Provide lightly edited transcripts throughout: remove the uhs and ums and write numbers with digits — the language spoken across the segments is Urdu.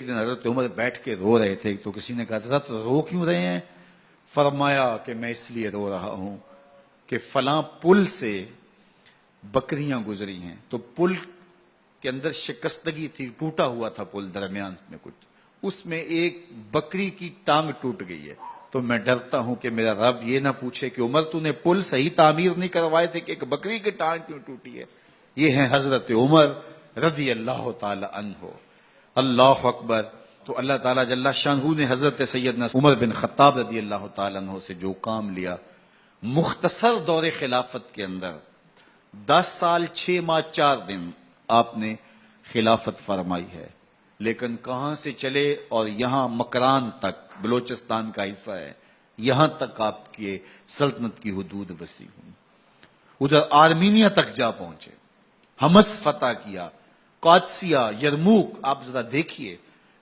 ایک دن حضرت عمر بیٹھ کے رو رہے تھے تو کسی نے کہا حضرت رو کیوں رہے ہیں؟ فرمایا کہ میں اس لیے رو رہا ہوں کہ فلاں پل سے بکریاں گزری ہیں تو پل کے اندر شکستگی تھی، ٹوٹا ہوا تھا پل درمیان میں کچھ، اس میں ایک بکری کی ٹانگ ٹوٹ گئی ہے تو میں ڈرتا ہوں کہ میرا رب یہ نہ پوچھے کہ عمر تو نے پل صحیح تعمیر نہیں کروائے تھے کہ ایک بکری کی ٹانگ کیوں ٹوٹی ہے۔ یہ ہیں حضرت عمر رضی اللہ تعالی عنہ۔ اللہ اکبر۔ تو اللہ تعالیٰ جل شانہ نے حضرت سیدنا عمر بن خطاب رضی اللہ تعالیٰ عنہ سے جو کام لیا، مختصر دور خلافت کے اندر 10 سال 6 ماہ 4 دن آپ نے خلافت فرمائی ہے، لیکن کہاں سے چلے اور یہاں مکران تک، بلوچستان کا حصہ ہے، یہاں تک آپ کے سلطنت کی حدود وسیع ہوئی، ادھر آرمینیا تک جا پہنچے، حمص فتح کیا، قادسیہ، یرموک۔ آپ ذرا دیکھیے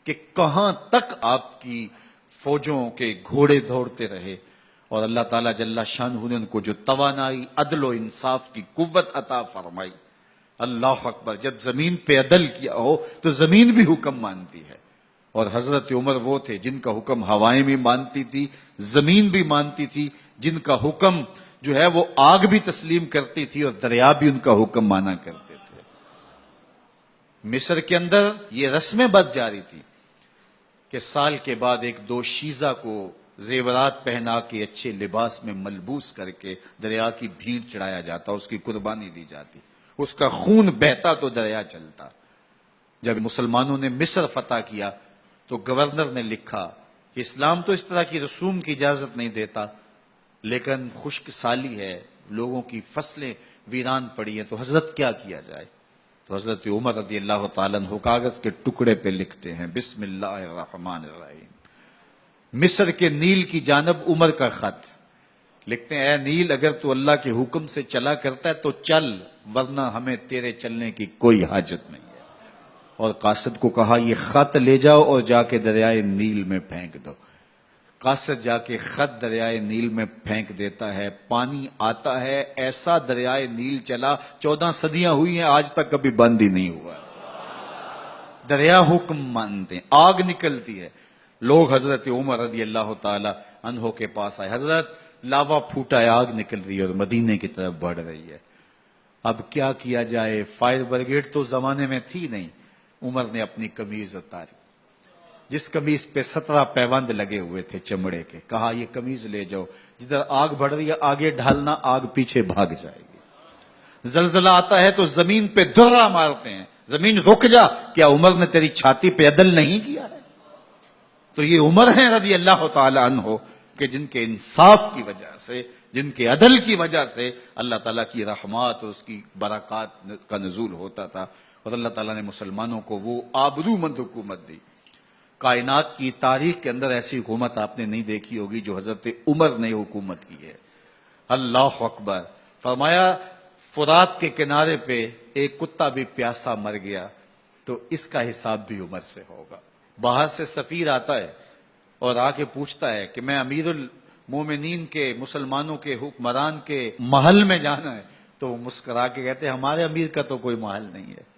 کہ کہاں تک آپ کی فوجوں کے گھوڑے دوڑتے رہے، اور اللہ تعالیٰ جل شانہ نے ان کو جو توانائی، عدل و انصاف کی قوت عطا فرمائی۔ اللہ اکبر۔ جب زمین پہ عدل کیا ہو تو زمین بھی حکم مانتی ہے، اور حضرت عمر وہ تھے جن کا حکم ہوائیں بھی مانتی تھی، زمین بھی مانتی تھی، جن کا حکم جو ہے وہ آگ بھی تسلیم کرتی تھی اور دریا بھی ان کا حکم مانا کرتے تھے۔ مصر کے اندر یہ رسم بد جاری تھی کہ سال کے بعد ایک دو شیزہ کو زیورات پہنا کے اچھے لباس میں ملبوس کر کے دریا کی بھیڑ چڑھایا جاتا، اس کی قربانی دی جاتی، اس کا خون بہتا تو دریا چلتا۔ جب مسلمانوں نے مصر فتح کیا تو گورنر نے لکھا کہ اسلام تو اس طرح کی رسوم کی اجازت نہیں دیتا، لیکن خشک سالی ہے، لوگوں کی فصلیں ویران پڑی ہیں، تو حضرت کیا کیا جائے؟ تو حضرت عمر رضی اللہ تعالیٰ عنہ کاغذ کے ٹکڑے پہ لکھتے ہیں، بسم اللہ الرحمن الرحیم۔ مصر کے نیل کی جانب عمر کا خط لکھتے ہیں، اے نیل اگر تو اللہ کے حکم سے چلا کرتا ہے تو چل، ورنہ ہمیں تیرے چلنے کی کوئی حاجت نہیں ہے۔ اور قاصد کو کہا یہ خط لے جاؤ اور جا کے دریائے نیل میں پھینک دو۔ قاصد جا کے خط دریائے نیل میں پھینک دیتا ہے، پانی آتا ہے، ایسا دریائے نیل چلا، 14 صدیاں ہوئی ہیں آج تک کبھی بند ہی نہیں ہوا۔ دریا حکم مانتے ہیں، آگ نکلتی ہے۔ لوگ حضرت عمر رضی اللہ تعالی عنہ کے پاس آئے، حضرت لاوا پھوٹا ہے، آگ نکل رہی ہے اور مدینے کی طرف بڑھ رہی ہے، اب کیا کیا جائے؟ فائر بریگیڈ تو زمانے میں تھی نہیں۔ عمر نے اپنی قمیض اتاری، جس قمیض پہ 17 پیوند لگے ہوئے تھے چمڑے کے، کہا یہ قمیض لے جاؤ، جدھر آگ بڑھ رہی ہے آگے ڈھالنا، آگ پیچھے بھاگ جائے گی۔ زلزلہ آتا ہے تو زمین پہ درہ مارتے ہیں، زمین رک جا، کیا عمر نے تیری چھاتی پہ عدل نہیں کیا ہے؟ تو یہ عمر ہیں رضی اللہ تعالی عنہ کہ جن کے انصاف کی وجہ سے، جن کے عدل کی وجہ سے اللہ تعالیٰ کی رحمات اور اس کی برکات کا نزول ہوتا تھا، اور اللہ تعالیٰ نے مسلمانوں کو وہ آبرو مند حکومت دی۔ کائنات کی تاریخ کے اندر ایسی حکومت آپ نے نہیں دیکھی ہوگی جو حضرت عمر نے حکومت کی ہے۔ اللہ اکبر۔ فرمایا فرات کے کنارے پہ ایک کتا بھی پیاسا مر گیا تو اس کا حساب بھی عمر سے ہوگا۔ باہر سے سفیر آتا ہے اور آ کے پوچھتا ہے کہ میں امیر المومنین کے، مسلمانوں کے حکمران کے محل میں جانا ہے، تو وہ مسکرا کے کہتے ہیں ہمارے امیر کا تو کوئی محل نہیں ہے۔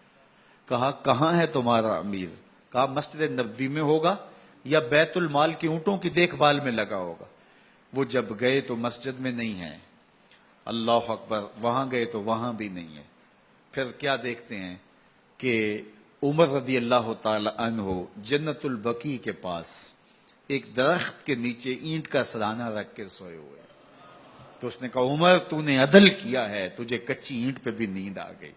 کہا کہاں ہے تمہارا امیر؟ کہا مسجد نبوی میں ہوگا یا بیت المال کے اونٹوں کی دیکھ بھال میں لگا ہوگا۔ وہ جب گئے تو مسجد میں نہیں ہے، اللہ اکبر، وہاں گئے تو وہاں بھی نہیں ہے۔ پھر کیا دیکھتے ہیں کہ عمر رضی اللہ تعالی عنہ جنت البقیع کے پاس ایک درخت کے نیچے اینٹ کا سرانہ رکھ کے سوئے ہوئے، تو اس نے کہا عمر تو نے عدل کیا ہے، تجھے کچی اینٹ پہ بھی نیند آ گئی۔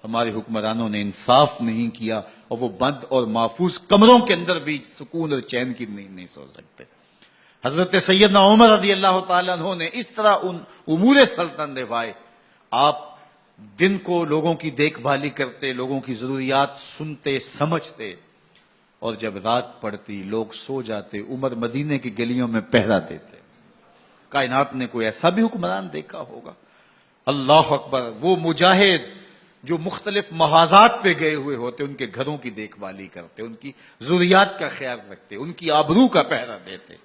ہمارے حکمرانوں نے انصاف نہیں کیا اور وہ بند اور محفوظ کمروں کے اندر بھی سکون اور چین کی نیند نہیں سو سکتے۔ حضرت سیدنا عمر رضی اللہ تعالیٰ عنہ نے اس طرح ان امور سلطنت نبھائے۔ آپ دن کو لوگوں کی دیکھ بھالی کرتے، لوگوں کی ضروریات سنتے سمجھتے، اور جب رات پڑتی لوگ سو جاتے، عمر مدینے کی گلیوں میں پہرا دیتے۔ کائنات نے کوئی ایسا بھی حکمران دیکھا ہوگا؟ اللہ اکبر۔ وہ مجاہد جو مختلف محاذات پہ گئے ہوئے ہوتے، ان کے گھروں کی دیکھ بھالی کرتے، ان کی ضروریات کا خیال رکھتے، ان کی آبرو کا پہرا دیتے۔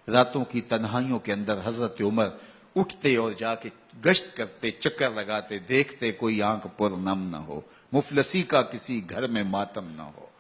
راتوں کی تنہائیوں کے اندر حضرت عمر اٹھتے اور جا کے گشت کرتے، چکر لگاتے، دیکھتے کوئی آنکھ پر نم نہ ہو، مفلسی کا کسی گھر میں ماتم نہ ہو۔